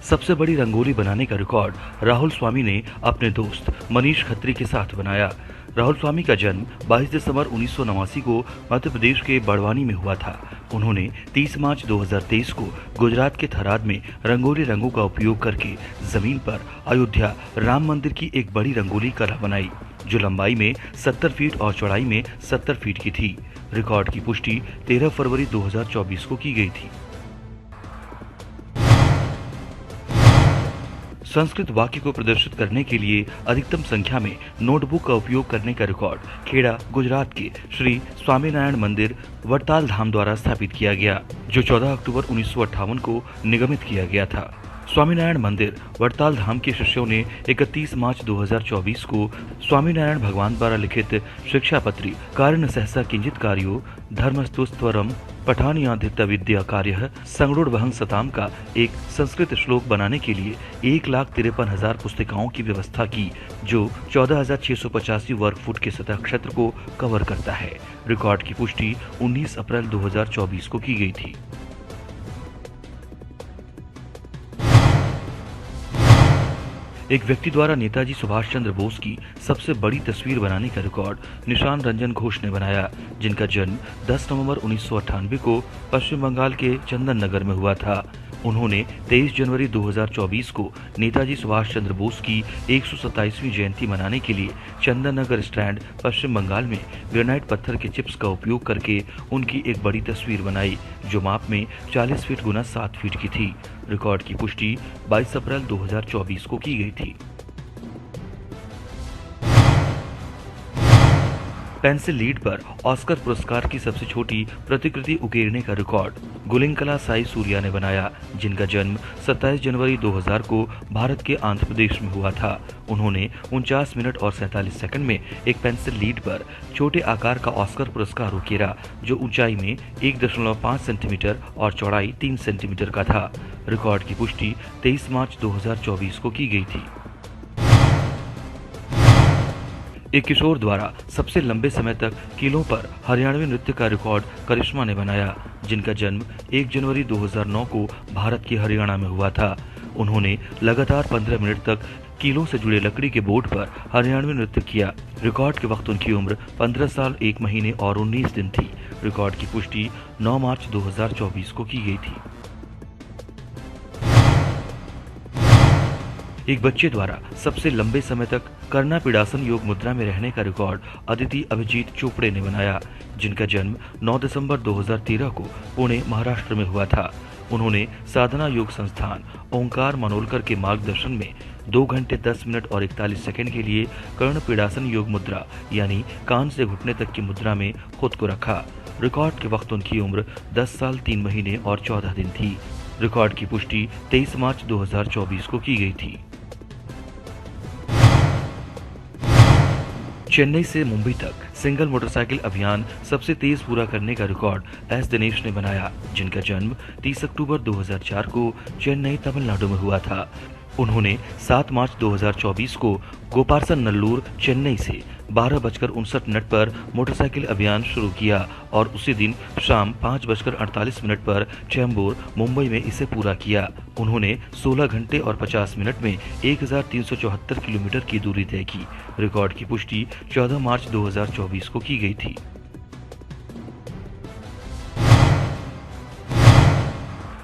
सबसे बड़ी रंगोली बनाने का रिकॉर्ड राहुल स्वामी ने अपने दोस्त मनीष खत्री के साथ बनाया। राहुल स्वामी का जन्म 22 दिसंबर 1989 को मध्य प्रदेश के बड़वानी में हुआ था। उन्होंने 30 मार्च 2023 को गुजरात के थराद में रंगोली रंगों का उपयोग करके जमीन पर अयोध्या राम मंदिर की एक बड़ी रंगोली कला बनाई, जो लंबाई में 70 फीट और चौड़ाई में 70 फीट की थी। रिकॉर्ड की पुष्टि 13 फरवरी 2024 को की गई थी। संस्कृत वाक्य को प्रदर्शित करने के लिए अधिकतम संख्या में नोटबुक का उपयोग करने का रिकॉर्ड खेड़ा, गुजरात के श्री स्वामीनारायण मंदिर वड़ताल धाम द्वारा स्थापित किया गया, जो 14 अक्टूबर 1958 को निगमित किया गया था। स्वामीनारायण मंदिर वड़ताल धाम के शिष्यों ने 31 मार्च 2024 को स्वामीनारायण भगवान द्वारा लिखित शिक्षापत्री कारण सहसा किंचित कार्यो धर्मस्तुस्त्वरम पठानियाधित विद्या कार्य संगरुड़ सताम का एक संस्कृत श्लोक बनाने के लिए 1,53,000 पुस्तिकाओं की व्यवस्था की, जो 14,685 वर्ग फुट के सतह क्षेत्र को कवर करता है। रिकॉर्ड की पुष्टि 19 अप्रैल 2024 को की गई थी। एक व्यक्ति द्वारा नेताजी सुभाष चंद्र बोस की सबसे बड़ी तस्वीर बनाने का रिकॉर्ड निशान रंजन घोष ने बनाया, जिनका जन्म 10 नवंबर 1998 को पश्चिम बंगाल के चंदन नगर में हुआ था। उन्होंने 23 जनवरी 2024 को नेताजी सुभाष चंद्र बोस की 127वीं जयंती मनाने के लिए चंदन नगर स्टैंड पश्चिम बंगाल में ग्रेनाइट पत्थर के चिप्स का उपयोग करके उनकी एक बड़ी तस्वीर बनाई, जो माप में 40 फीट गुना 7 फीट की थी। रिकॉर्ड की पुष्टि 22 अप्रैल 2024 को की गई थी। पेंसिल लीड पर ऑस्कर पुरस्कार की सबसे छोटी प्रतिकृति उकेरने का रिकॉर्ड गुलिंकला साई सूर्या ने बनाया, जिनका जन्म 27 जनवरी 2000 को भारत के आंध्र प्रदेश में हुआ था। उन्होंने 49 मिनट और 47 सेकंड में एक पेंसिल लीड पर छोटे आकार का ऑस्कर पुरस्कार उकेरा, जो ऊंचाई में 1.5 सेंटीमीटर और चौड़ाई 3 सेंटीमीटर का था। रिकॉर्ड की पुष्टि 23 मार्च 2024 को की गई थी। एक किशोर द्वारा सबसे लंबे समय तक कीलों पर हरियाणवी नृत्य का रिकॉर्ड करिश्मा ने बनाया, जिनका जन्म 1 जनवरी 2009 को भारत के हरियाणा में हुआ था। उन्होंने लगातार 15 मिनट तक कीलों से जुड़े लकड़ी के बोर्ड पर हरियाणवी नृत्य किया। रिकॉर्ड के वक्त उनकी उम्र 15 साल 1 महीने और 19 दिन थी। रिकॉर्ड की पुष्टि 9 मार्च 2024 को की गई थी। एक बच्चे द्वारा सबसे लंबे समय तक करना पीड़ासन योग मुद्रा में रहने का रिकॉर्ड अदिति अभिजीत चोपड़े ने बनाया, जिनका जन्म 9 दिसंबर 2013 को पुणे, महाराष्ट्र में हुआ था। उन्होंने साधना योग संस्थान ओंकार मनोलकर के मार्गदर्शन में 2 घंटे 10 मिनट और 41 सेकंड के लिए कर्ण पीड़ासन योग मुद्रा यानी कान से घुटने तक की मुद्रा में खुद को रखा। रिकॉर्ड के वक्त उनकी उम्र 10 साल 3 महीने और 14 दिन थी। रिकॉर्ड की पुष्टि 23 मार्च 2024 को की गई थी। चेन्नई से मुंबई तक सिंगल मोटरसाइकिल अभियान सबसे तेज पूरा करने का रिकॉर्ड एस दिनेश ने बनाया, जिनका जन्म 30 अक्टूबर 2004 को चेन्नई, तमिलनाडु में हुआ था। उन्होंने 7 मार्च 2024 को गोपारसन नल्लूर, चेन्नई से 12:59 पर मोटरसाइकिल अभियान शुरू किया और उसी दिन शाम 5:48 पर चेंबूर, मुंबई में इसे पूरा किया। उन्होंने 16 घंटे और 50 मिनट में 1374 किलोमीटर की दूरी तय की। रिकॉर्ड की पुष्टि 14 मार्च 2024 को की गई थी।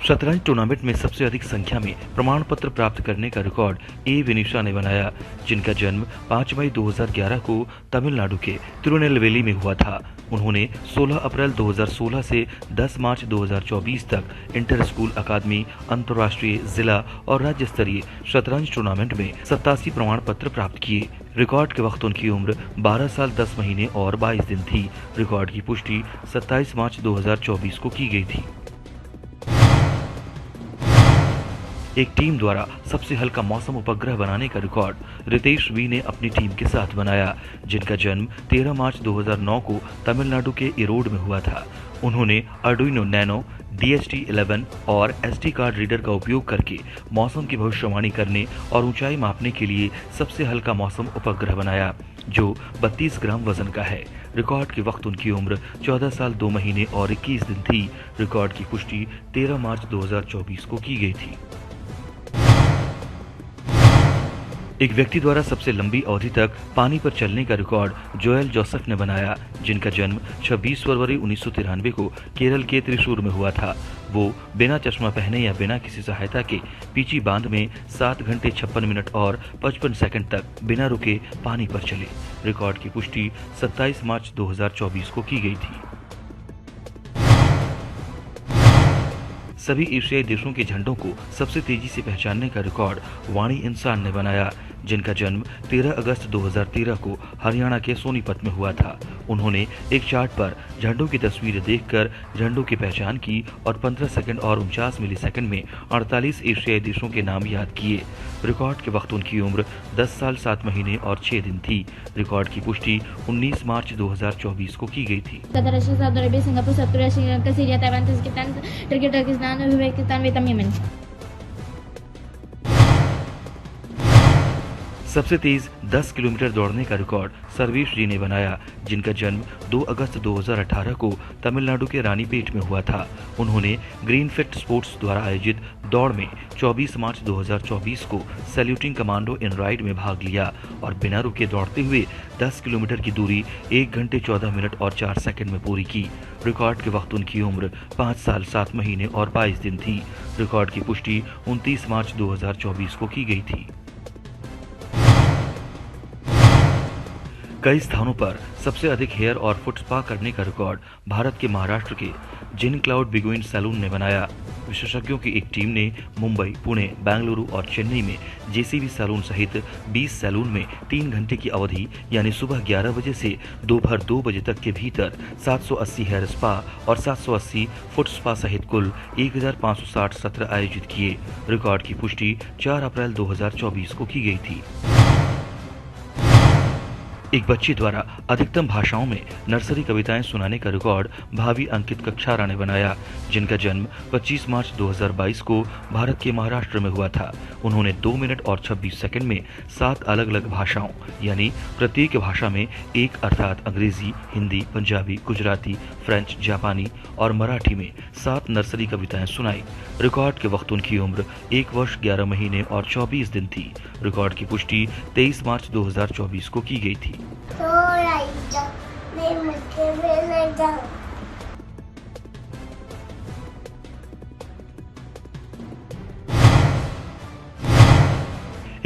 शतरंज टूर्नामेंट में सबसे अधिक संख्या में प्रमाण पत्र प्राप्त करने का रिकॉर्ड ए विनिशा ने बनाया, जिनका जन्म 5 मई 2011 को तमिलनाडु के तिरुनेलवेली में हुआ था। उन्होंने 16 अप्रैल 2016 से 10 मार्च 2024 तक इंटर स्कूल अकादमी, अंतर्राष्ट्रीय, जिला और राज्य स्तरीय शतरंज टूर्नामेंट में 87 प्रमाण पत्र प्राप्त किए। रिकॉर्ड के वक्त उनकी उम्र 12 साल 10 महीने और 22 दिन थी। रिकॉर्ड की पुष्टि 27 मार्च 2024 को की गई थी। एक टीम द्वारा सबसे हल्का मौसम उपग्रह बनाने का रिकॉर्ड रितेश वी ने अपनी टीम के साथ बनाया, जिनका जन्म 13 मार्च 2009 को तमिलनाडु के इरोड में हुआ था। उन्होंने आर्डुइनो नैनो, DHT-11 और SD कार्ड रीडर का उपयोग करके मौसम की भविष्यवाणी करने और ऊंचाई मापने के लिए सबसे हल्का मौसम उपग्रह बनाया, जो 32 ग्राम वजन का है। रिकॉर्ड के वक्त उनकी उम्र 14 साल 2 महीने और 21 दिन थी। रिकॉर्ड की पुष्टि 13 मार्च 2024 को की गई थी। एक व्यक्ति द्वारा सबसे लंबी अवधि तक पानी पर चलने का रिकॉर्ड जोएल जोसेफ ने बनाया, जिनका जन्म 26 फरवरी 1993 को केरल के त्रिशूर में हुआ था। वो बिना चश्मा पहने या बिना किसी सहायता के पीची बांध में 7 घंटे 56 मिनट और 55 सेकंड तक बिना रुके पानी पर चले। रिकॉर्ड की पुष्टि 27 मार्च 2024 को की गई थी। सभी एशियाई देशों के झंडों को सबसे तेजी से पहचानने का रिकॉर्ड वाणी इंसान ने बनाया, जिनका जन्म 13 अगस्त 2013 को हरियाणा के सोनीपत में हुआ था। उन्होंने एक चार्ट पर झंडों की तस्वीरें देखकर झंडों की पहचान की और 15 सेकंड और 49 मिलीसेकंड में 48 एशियाई देशों के नाम याद किए। रिकॉर्ड के वक्त उनकी उम्र 10 साल 7 महीने और 6 दिन थी। रिकॉर्ड की पुष्टि 19 मार्च 2024 को की गई थी। Saudi Arabia, Singapore, South Korea, Sri Lanka, Syria, Taiwan, Tajikistan, Turkey, Turkestan, Uzbekistan, Vietnam, Yemen। सबसे तेज 10 किलोमीटर दौड़ने का रिकॉर्ड सर्वेश जी ने बनाया, जिनका जन्म 2 अगस्त 2018 को तमिलनाडु के रानीपेट में हुआ था। उन्होंने ग्रीन फिट स्पोर्ट्स द्वारा आयोजित दौड़ में 24 मार्च 2024 को सैल्यूटिंग कमांडो इन राइड में भाग लिया और बिना रुके दौड़ते हुए 10 किलोमीटर की दूरी 1 घंटे 14 मिनट और 4 सेकंड में पूरी की। रिकॉर्ड के वक्त उनकी उम्र 5 साल 7 महीने और 22 दिन थी। रिकॉर्ड की पुष्टि 29 मार्च 2024 को की गई थी। कई स्थानों पर सबसे अधिक हेयर और फुट स्पा करने का रिकॉर्ड भारत के महाराष्ट्र के जिन क्लाउड बिगुइन सैलून ने बनाया। विशेषज्ञों की एक टीम ने मुंबई, पुणे, बेंगलुरु और चेन्नई में जेसीबी सैलून सहित 20 सैलून में 3 घंटे की अवधि यानी सुबह 11 बजे से दोपहर 2 बजे तक के भीतर 780 हेयर स्पा और 780 फुट स्पा सहित कुल 1560 सत्र आयोजित किए। रिकॉर्ड की पुष्टि 4 अप्रैल 2024 को की गई थी। एक बच्चे द्वारा अधिकतम भाषाओं में नर्सरी कविताएं सुनाने का रिकॉर्ड भावी अंकित कक्षारा ने बनाया, जिनका जन्म 25 मार्च 2022 को भारत के महाराष्ट्र में हुआ था। उन्होंने 2 मिनट और 26 सेकंड में 7 अलग अलग भाषाओं यानी प्रत्येक भाषा में एक अर्थात अंग्रेजी, हिंदी, पंजाबी, गुजराती, फ्रेंच, जापानी और मराठी में 7 नर्सरी कविताएं सुनाई। रिकॉर्ड के वक्त उनकी उम्र 1 वर्ष 11 महीने और 24 दिन थी। रिकॉर्ड की पुष्टि 23 मार्च 2024 को की गई थी।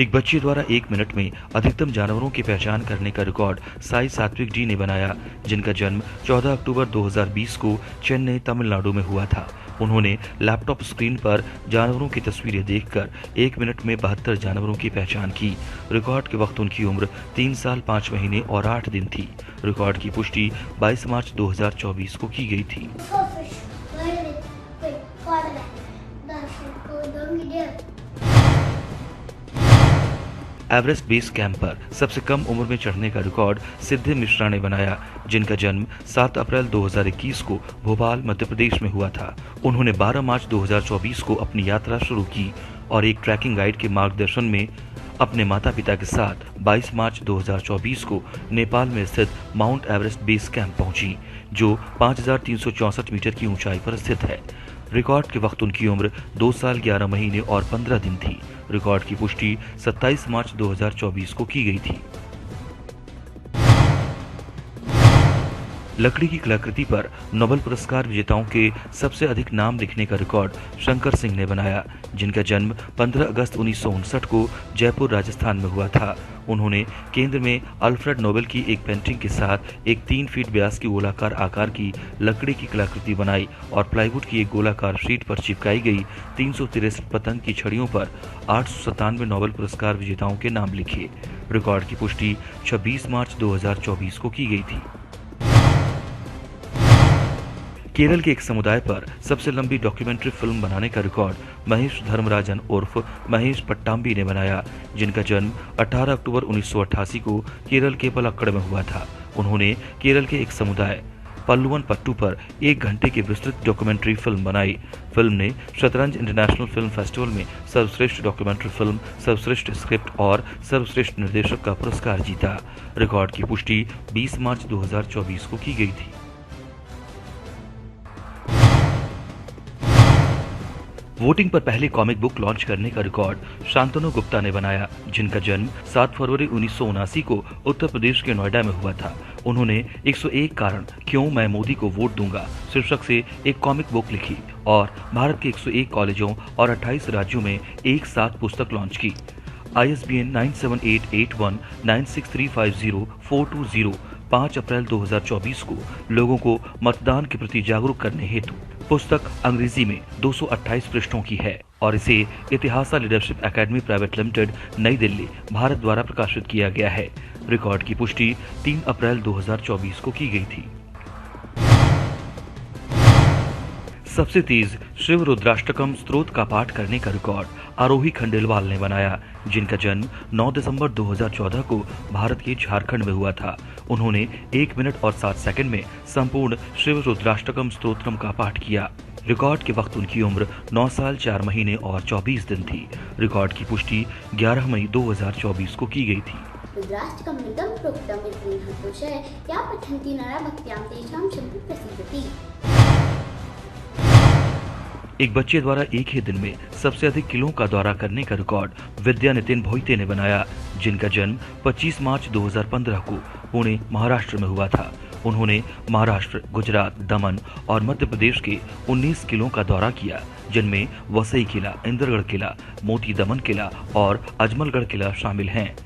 एक बच्चे द्वारा 1 मिनट में अधिकतम जानवरों की पहचान करने का रिकॉर्ड साई सात्विक डी ने बनाया, जिनका जन्म 14 अक्टूबर 2020 को चेन्नई, तमिलनाडु में हुआ था। उन्होंने लैपटॉप स्क्रीन पर जानवरों की तस्वीरें देखकर 1 मिनट में 72 जानवरों की पहचान की। रिकॉर्ड के वक्त उनकी उम्र 3 साल 5 महीने और 8 दिन थी। रिकॉर्ड की पुष्टि 22 मार्च 2024 को की गई थी। एवरेस्ट बेस कैंप पर सबसे कम उम्र में चढ़ने का रिकॉर्ड सिद्धि मिश्रा ने बनाया, जिनका जन्म 7 अप्रैल 2021 को भोपाल, मध्य प्रदेश में हुआ था। उन्होंने 12 मार्च 2024 को अपनी यात्रा शुरू की और एक ट्रैकिंग गाइड के मार्गदर्शन में अपने माता पिता के साथ 22 मार्च 2024 को नेपाल में स्थित माउंट एवरेस्ट बेस कैंप पहुंची, जो 5364 मीटर की ऊंचाई पर स्थित है। रिकॉर्ड के वक्त उनकी उम्र 2 साल 11 महीने और 15 दिन थी। रिकॉर्ड की पुष्टि 27 मार्च 2024 को की गई थी। लकड़ी की कलाकृति पर नोबेल पुरस्कार विजेताओं के सबसे अधिक नाम लिखने का रिकॉर्ड शंकर सिंह ने बनाया, जिनका जन्म 15 अगस्त 1959 को जयपुर, राजस्थान में हुआ था। उन्होंने केंद्र में अल्फ्रेड नोबेल की एक पेंटिंग के साथ एक 3 फीट व्यास की गोलाकार आकार की लकड़ी की कलाकृति बनाई और प्लाईवुड की एक गोलाकार शीट पर चिपकाई गई 363 पतंग की छड़ियों पर 897 नोबेल पुरस्कार विजेताओं के नाम लिखे। रिकॉर्ड की पुष्टि 26 मार्च 2024 को की गई थी। केरल के एक समुदाय पर सबसे लंबी डॉक्यूमेंट्री फिल्म बनाने का रिकॉर्ड महेश धर्मराजन उर्फ महेश पट्टाम्बी ने बनाया, जिनका जन्म 18 अक्टूबर 1988 को केरल के पलक्कड़ में हुआ था। उन्होंने केरल के एक समुदाय पल्लुवन पट्टू पर 1 घंटे की विस्तृत डॉक्यूमेंट्री फिल्म बनाई। फिल्म ने शतरंज इंटरनेशनल फिल्म फेस्टिवल में सर्वश्रेष्ठ डॉक्यूमेंट्री फिल्म, सर्वश्रेष्ठ स्क्रिप्ट और सर्वश्रेष्ठ निर्देशक का पुरस्कार जीता। रिकॉर्ड की पुष्टि 20 मार्च 2024 को की गई थी। वोटिंग पर पहले कॉमिक बुक लॉन्च करने का रिकॉर्ड शांतनु गुप्ता ने बनाया, जिनका जन्म 7 फरवरी 1979 को उत्तर प्रदेश के नोएडा में हुआ था। उन्होंने 101 कारण क्यों मैं मोदी को वोट दूंगा शीर्षक से एक कॉमिक बुक लिखी और भारत के 101 कॉलेजों और 28 राज्यों में एक साथ पुस्तक लॉन्च की। ISBN 9788196350 5 अप्रैल 2024 को लोगों को मतदान के प्रति जागरूक करने हेतु पुस्तक अंग्रेजी में 228 पृष्ठों की है और इसे इतिहासा लीडरशिप एकेडमी प्राइवेट लिमिटेड, नई दिल्ली, भारत द्वारा प्रकाशित किया गया है। रिकॉर्ड की पुष्टि 3 अप्रैल 2024 को की गई थी। सबसे तेज शिव रुद्राष्टकम स्तोत्र का पाठ करने का रिकॉर्ड आरोही खंडेलवाल ने बनाया, जिनका जन्म 9 दिसंबर 2014 को भारत के झारखंड में हुआ था। उन्होंने 1 मिनट और 7 सेकंड में संपूर्ण शिव रुद्राष्टकम स्तोत्रम का पाठ किया। रिकॉर्ड के वक्त उनकी उम्र 9 साल 4 महीने और 24 दिन थी। रिकॉर्ड की पुष्टि 11 मई 2024 को की गई थी। रुद्राष्टकं निगम प्रोक्तम् इति हतोषय या पठन्ति नरा भक्त्यां तेषां शक्ति प्रसीदति। एक बच्चे द्वारा एक ही दिन में सबसे अधिक किलों का दौरा करने का रिकॉर्ड विद्या नितिन भोईते ने बनाया, जिनका जन्म 25 मार्च 2015 को पुणे, महाराष्ट्र में हुआ था। उन्होंने महाराष्ट्र, गुजरात, दमन और मध्य प्रदेश के 19 किलों का दौरा किया, जिनमें वसई किला, इंद्रगढ़ किला, मोती दमन किला और अजमलगढ़ किला शामिल हैं।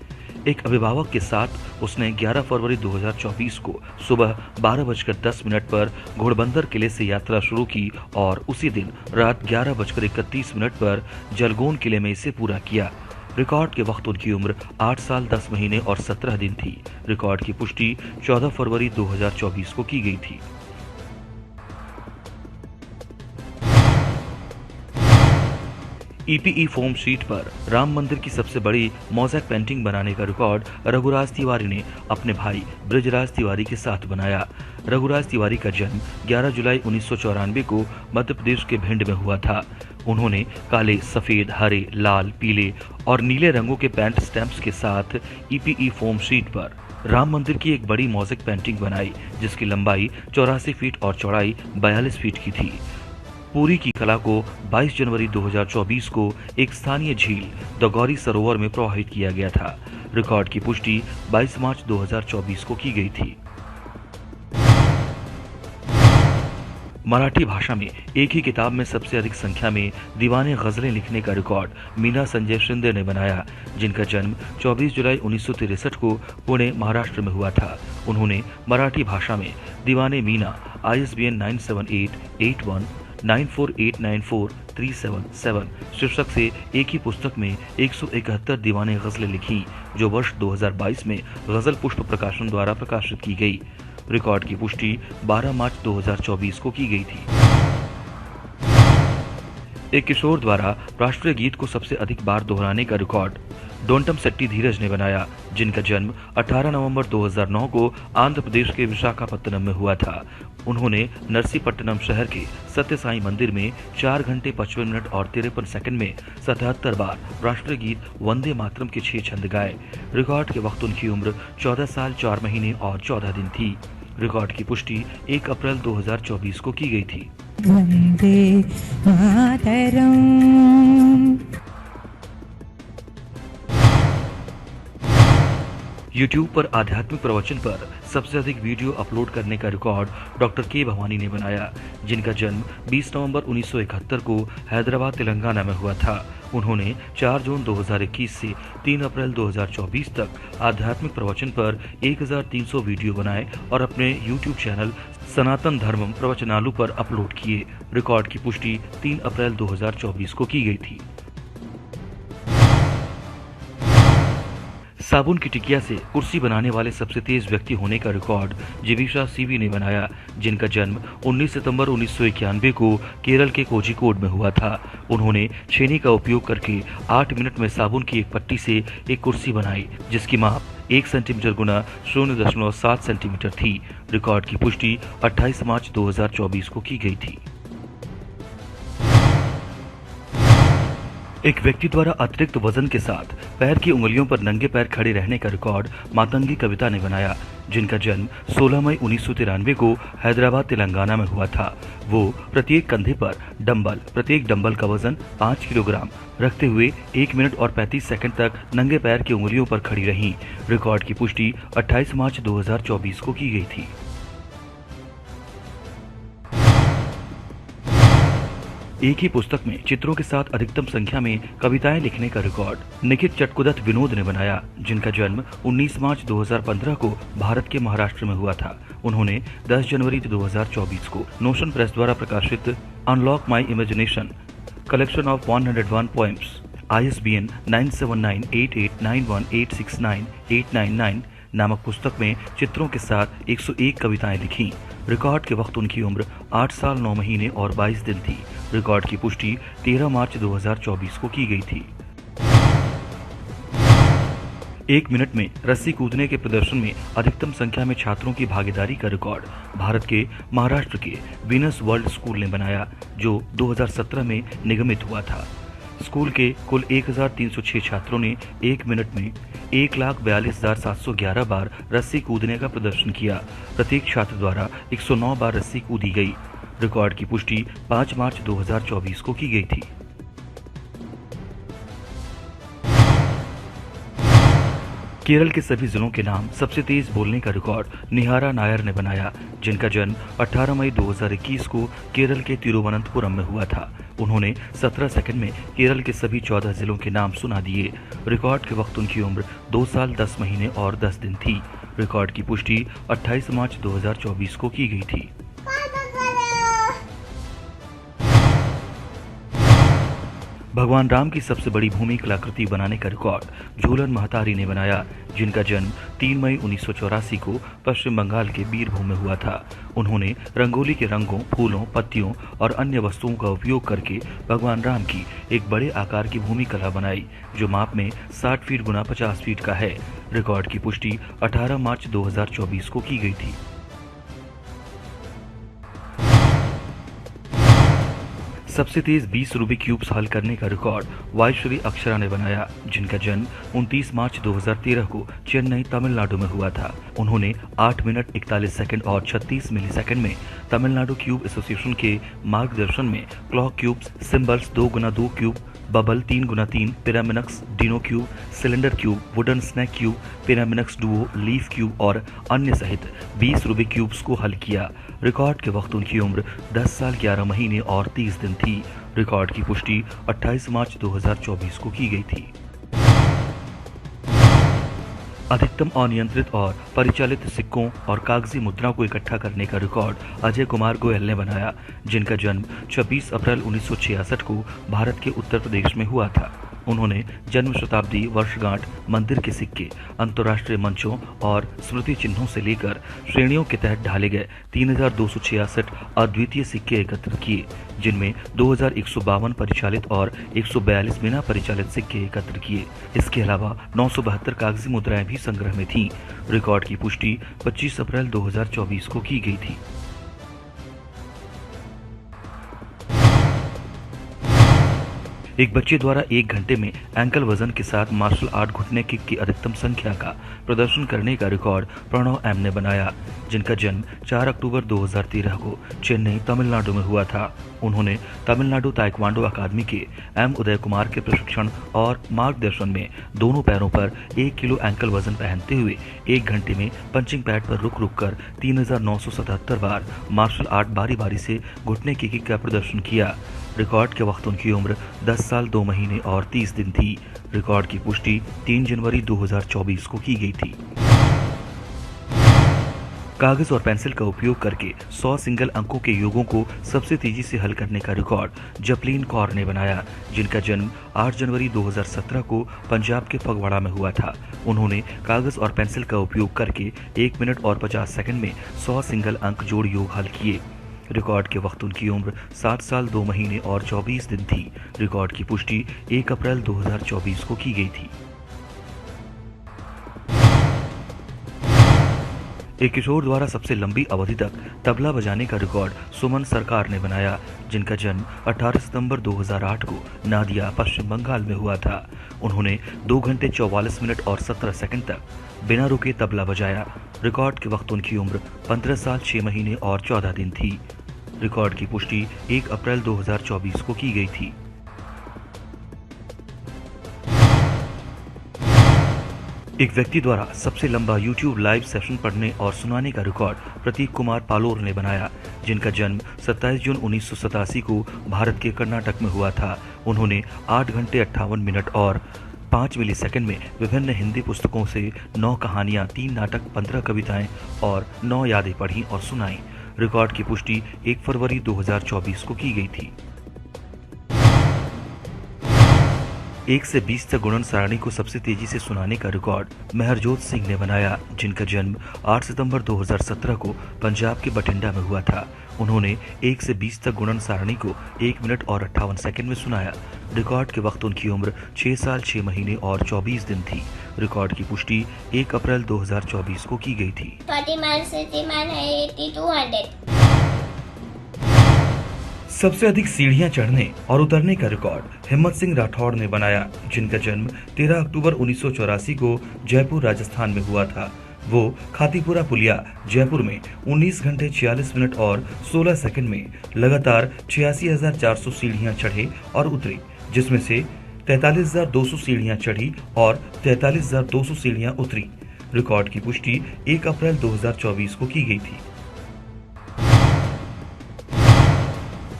एक अभिभावक के साथ उसने 11 फरवरी 2024 को सुबह 12:10 पर घोड़बंदर किले से यात्रा शुरू की और उसी दिन रात 11:31 पर जलगोन किले में इसे पूरा किया। रिकॉर्ड के वक्त उनकी उम्र 8 साल 10 महीने और 17 दिन थी। रिकॉर्ड की पुष्टि 14 फरवरी 2024 को की गई थी। EPE फोम शीट पर राम मंदिर की सबसे बड़ी मोज़ेक पेंटिंग बनाने का रिकॉर्ड रघुराज तिवारी ने अपने भाई ब्रिजराज तिवारी के साथ बनाया। रघुराज तिवारी का जन्म 11 जुलाई 1994 को मध्य प्रदेश के भिंड में हुआ था। उन्होंने काले, सफेद, हरे, लाल, पीले और नीले रंगों के पेंट स्टैम्प्स के साथ EPE फोम शीट पर राम मंदिर की एक बड़ी मोज़ेक पेंटिंग बनाई, जिसकी लंबाई 84 फीट और चौड़ाई 42 फीट की थी। पूरी की कला को 22 जनवरी 2024 को एक स्थानीय झील द गौरी सरोवर में प्रवाहित किया गया था। रिकॉर्ड की पुष्टि 22 मार्च 2024 को की गई थी। मराठी भाषा में एक ही किताब में सबसे अधिक संख्या में दीवाने गजलें लिखने का रिकॉर्ड मीना संजय शिंदे ने बनाया, जिनका जन्म 24 जुलाई 1963 को पुणे, महाराष्ट्र में हुआ था। उन्होंने मराठी भाषा में दीवाने मीना ISBN 9788194894377 शीर्षक से एक ही पुस्तक में 171 दीवाने गजलें लिखी, जो वर्ष 2022 में गजल पुष्प प्रकाशन द्वारा प्रकाशित की गई। रिकॉर्ड की पुष्टि 12 मार्च 2024 को की गई थी। एक किशोर द्वारा राष्ट्रीय गीत को सबसे अधिक बार दोहराने का रिकॉर्ड डोंटम सेट्टी धीरज ने बनाया, जिनका जन्म 18 नवंबर 2009 को आंध्र प्रदेश के विशाखापत्तनम में हुआ था। उन्होंने नरसीपट्टनम शहर के सत्य साई मंदिर में 4 घंटे 55 मिनट और 53 सेकंड में 77 बार राष्ट्रीय गीत वंदे मातरम के 6 छंद गाए। रिकॉर्ड के वक्त उनकी उम्र 14 साल 4 महीने और 14 दिन थी। रिकॉर्ड की पुष्टि 1 अप्रैल 2024 को की गई थी। वंदे मातरम। YouTube पर आध्यात्मिक प्रवचन पर सबसे अधिक वीडियो अपलोड करने का रिकॉर्ड डॉक्टर के भवानी ने बनाया, जिनका जन्म 20 नवंबर 1971 को हैदराबाद, तेलंगाना में हुआ था। उन्होंने 4 जून 2021 से 3 अप्रैल 2024 तक आध्यात्मिक प्रवचन पर 1300 वीडियो बनाए और अपने YouTube चैनल सनातन धर्मम प्रवचनालू पर अपलोड किए। रिकॉर्ड की पुष्टि 3 अप्रैल 2024 को की गई थी। साबुन की टिकिया से कुर्सी बनाने वाले सबसे तेज व्यक्ति होने का रिकॉर्ड जीविशा सीवी ने बनाया, जिनका जन्म 19 सितंबर 1991 को केरल के कोझिकोड में हुआ था। उन्होंने छेनी का उपयोग करके 8 मिनट में साबुन की एक पट्टी से एक कुर्सी बनाई, जिसकी माप 1 सेंटीमीटर गुना 0.7 सेंटीमीटर थी। रिकॉर्ड की पुष्टि 28 मार्च 2024 को की गई थी। एक व्यक्ति द्वारा अतिरिक्त वजन के साथ पैर की उंगलियों पर नंगे पैर खड़े रहने का रिकॉर्ड मातंगी कविता ने बनाया, जिनका जन्म 16 मई 1993 को हैदराबाद तेलंगाना में हुआ था। वो प्रत्येक कंधे पर प्रत्येक डंबल का वजन 5 किलोग्राम रखते हुए 1 मिनट और 35 सेकंड तक नंगे पैर की उंगलियों पर खड़ी रहीं। रिकॉर्ड की पुष्टि 28 मार्च 2024 को की गई थी। एक ही पुस्तक में चित्रों के साथ अधिकतम संख्या में कविताएं लिखने का रिकॉर्ड निखित चटकुदत विनोद ने बनाया, जिनका जन्म 19 मार्च 2015 को भारत के महाराष्ट्र में हुआ था। उन्होंने 10 जनवरी 2024 को नोशन प्रेस द्वारा प्रकाशित unlock my imagination collection of 101 poems ISBN 9798891869 नामक पुस्तक में चित्रों के साथ 101 कविताएं लिखीं। रिकॉर्ड के वक्त उनकी उम्र 8 साल 9 महीने और 22 दिन थी। रिकॉर्ड की पुष्टि 13 मार्च 2024 को की गई थी। 1 मिनट में रस्सी कूदने के प्रदर्शन में अधिकतम संख्या में छात्रों की भागीदारी का रिकॉर्ड भारत के महाराष्ट्र के वीनस वर्ल्ड स्कूल ने बनाया, जो 2017 में निगमित हुआ था। स्कूल के कुल 1306 छात्रों ने 1 मिनट में 1,42,711 बार रस्सी कूदने का प्रदर्शन किया। प्रत्येक छात्र द्वारा 109 बार रस्सी कूदी गई। रिकॉर्ड की पुष्टि 5 मार्च 2024 को की गई थी। केरल के सभी जिलों के नाम सबसे तेज बोलने का रिकॉर्ड निहारा नायर ने बनाया, जिनका जन्म 18 मई 2021 को केरल के तिरुवनंतपुरम में हुआ था। उन्होंने 17 सेकंड में केरल के सभी 14 जिलों के नाम सुना दिए। रिकॉर्ड के वक्त उनकी उम्र 2 साल 10 महीने और 10 दिन थी। रिकॉर्ड की पुष्टि 28 मार्च 2024 को की गई थी। भगवान राम की सबसे बड़ी भूमि कलाकृति बनाने का रिकॉर्ड झूलन महतारी ने बनाया, जिनका जन्म 3 मई 1984 को पश्चिम बंगाल के बीरभूम में हुआ था। उन्होंने रंगोली के रंगों, फूलों, पत्तियों और अन्य वस्तुओं का उपयोग करके भगवान राम की एक बड़े आकार की भूमि कला बनाई, जो माप में 60 फीट गुना 50 फीट का है। रिकॉर्ड की पुष्टि 18 मार्च 2024 को की गई थी। सबसे तेज 20 रूबिक क्यूब्स हल करने का रिकॉर्ड वायश्री अक्षरा ने बनाया, जिनका जन्म 29 मार्च 2013 को चेन्नई, तमिलनाडु में हुआ था। उन्होंने 8 मिनट 41 सेकंड और 36 मिलीसेकंड में तमिलनाडु क्यूब एसोसिएशन के मार्गदर्शन में clock cubes, symbols 2x2 cube, bubble 3x3, pyraminx, dino cube, cylinder cube, wooden snake cube, pyraminx duo, leaf cube और अन्य सहित 20 रूबिक क्यूब्स को हल किया। रिकॉर्ड के वक्त उनकी उम्र 10 साल 11 महीने और 30 दिन थी। रिकॉर्ड की पुष्टि 28 मार्च 2024 को की गई थी। अधिकतम अनियंत्रित और परिचालित सिक्कों और कागजी मुद्रा को इकट्ठा करने का रिकॉर्ड अजय कुमार गोयल ने बनाया, जिनका जन्म 26 अप्रैल 1966 को भारत के उत्तर प्रदेश में हुआ था। उन्होंने जन्म शताब्दी वर्षगांठ, मंदिर के सिक्के, अंतर्राष्ट्रीय मंचों और स्मृति चिन्हों से लेकर श्रेणियों के तहत ढाले गए 3266 अद्वितीय सिक्के एकत्र किए, जिनमें 2152 परिचालित और 142 बिना परिचालित सिक्के एकत्र किए। इसके अलावा 972 कागजी मुद्राएं भी संग्रह में थीं। रिकॉर्ड की पुष्टि 25 अप्रैल 2024 को की गई थी। एक बच्चे द्वारा 1 घंटे में एंकल वजन के साथ मार्शल आर्ट घुटने किक की अधिकतम संख्या का प्रदर्शन करने का रिकॉर्ड प्रणव एम ने बनाया, जिनका जन्म 4 अक्टूबर 2013 को चेन्नई, तमिलनाडु में हुआ था। उन्होंने तमिलनाडु ताइक्वांडो अकादमी के एम उदय कुमार के प्रशिक्षण और मार्गदर्शन में दोनों पैरों पर 1 किलो एंकल वजन पहनते हुए 1 घंटे में पंचिंग पैड पर रुक रुक कर 3977 बार मार्शल आर्ट बारी बारी से घुटने की किक का प्रदर्शन किया। रिकॉर्ड के वक्त उनकी उम्र 10 साल 2 महीने और 30 दिन थी। रिकॉर्ड की पुष्टि 3 जनवरी 2024 को की गई थी। कागज और पेंसिल का उपयोग करके 100 सिंगल अंकों के योगों को सबसे तेजी से हल करने का रिकॉर्ड जपलीन कौर ने बनाया, जिनका जन्म 8 जनवरी 2017 को पंजाब के फगवाड़ा में हुआ था। उन्होंने कागज और पेंसिल का उपयोग करके 1 मिनट और 50 सेकंड में 100 सिंगल अंक जोड़ योग हल किए। रिकॉर्ड के वक्त उनकी उम्र 7 साल 2 महीने और 24 दिन थी। रिकॉर्ड की पुष्टि 1 अप्रैल 2024 को की गई थी। एक किशोर द्वारा सबसे लंबी अवधि तक तबला बजाने का रिकॉर्ड सुमन सरकार ने बनाया, जिनका जन्म 18 सितंबर 2008 को नादिया, पश्चिम बंगाल में हुआ था। उन्होंने 2 घंटे 44 मिनट और 17 सेकंड तक बिना रुके तबला बजाया। रिकॉर्ड के वक्त उनकी उम्र 15 साल 6 महीने और 14 दिन थी। रिकॉर्ड की पुष्टि 1 अप्रैल 2024 को की गई थी। एक व्यक्ति द्वारा सबसे लंबा YouTube लाइव सेशन पढ़ने और सुनाने का रिकॉर्ड प्रतीक कुमार पालोर ने बनाया, जिनका जन्म 27 जून 1987 को भारत के कर्नाटक में हुआ था। उन्होंने 8 घंटे 58 मिनट और 5 मिलीसेकंड में विभिन्न हिंदी पुस्तकों से 9 कहानियां, 3 नाटक, 15 कविताएं और 9 यादें पढ़ी और सुनाई। रिकॉर्ड की पुष्टि 1 फरवरी 2024 को की गई थी। 1 से 20 तक गुणन सारणी को सबसे तेजी से सुनाने का रिकॉर्ड मेहरजोत सिंह ने बनाया, जिनका जन्म 8 सितंबर 2017 को पंजाब के बठिंडा में हुआ था। उन्होंने 1 से 20 तक गुणन सारणी को 1 मिनट और 58 सेकंड में सुनाया। रिकॉर्ड के वक्त उनकी उम्र 6 साल 6 महीने और 24 दिन थी। रिकॉर्ड की पुष्टि 1 अप्रैल 2024 को की गई थी। 40 सबसे अधिक सीढ़ियां चढ़ने और उतरने का रिकॉर्ड हिम्मत सिंह राठौड़ ने बनाया, जिनका जन्म 13 अक्टूबर 1984 को जयपुर राजस्थान में हुआ था। वो खातीपुरा पुलिया जयपुर में 19 घंटे 46 मिनट और 16 सेकंड में लगातार 86,400 सीढ़ियां चढ़े और उतरे, जिसमें से 43,200 सीढ़ियां चढ़ी और 43,200 सीढ़ियां उतरी। रिकॉर्ड की पुष्टि 1 अप्रैल 2024 को की गई थी।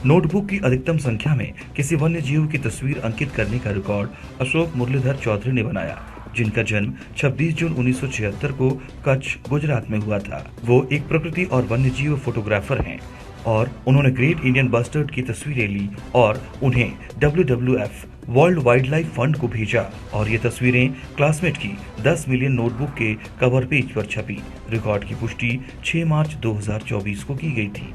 नोटबुक की अधिकतम संख्या में किसी वन्य जीव की तस्वीर अंकित करने का रिकॉर्ड अशोक मुरलीधर चौधरी ने बनाया, जिनका जन्म 26 जून 1976 को कच्छ, गुजरात में हुआ था। वो एक प्रकृति और वन्य जीव फोटोग्राफर हैं और उन्होंने ग्रेट इंडियन बस्टर्ड की तस्वीरें ली और उन्हें WWF world wild life fund को भेजा और ये तस्वीरें क्लासमेट की 10 मिलियन नोटबुक के कवर पेज पर छपी। रिकॉर्ड की पुष्टि 6 मार्च 2024 को की गई थी।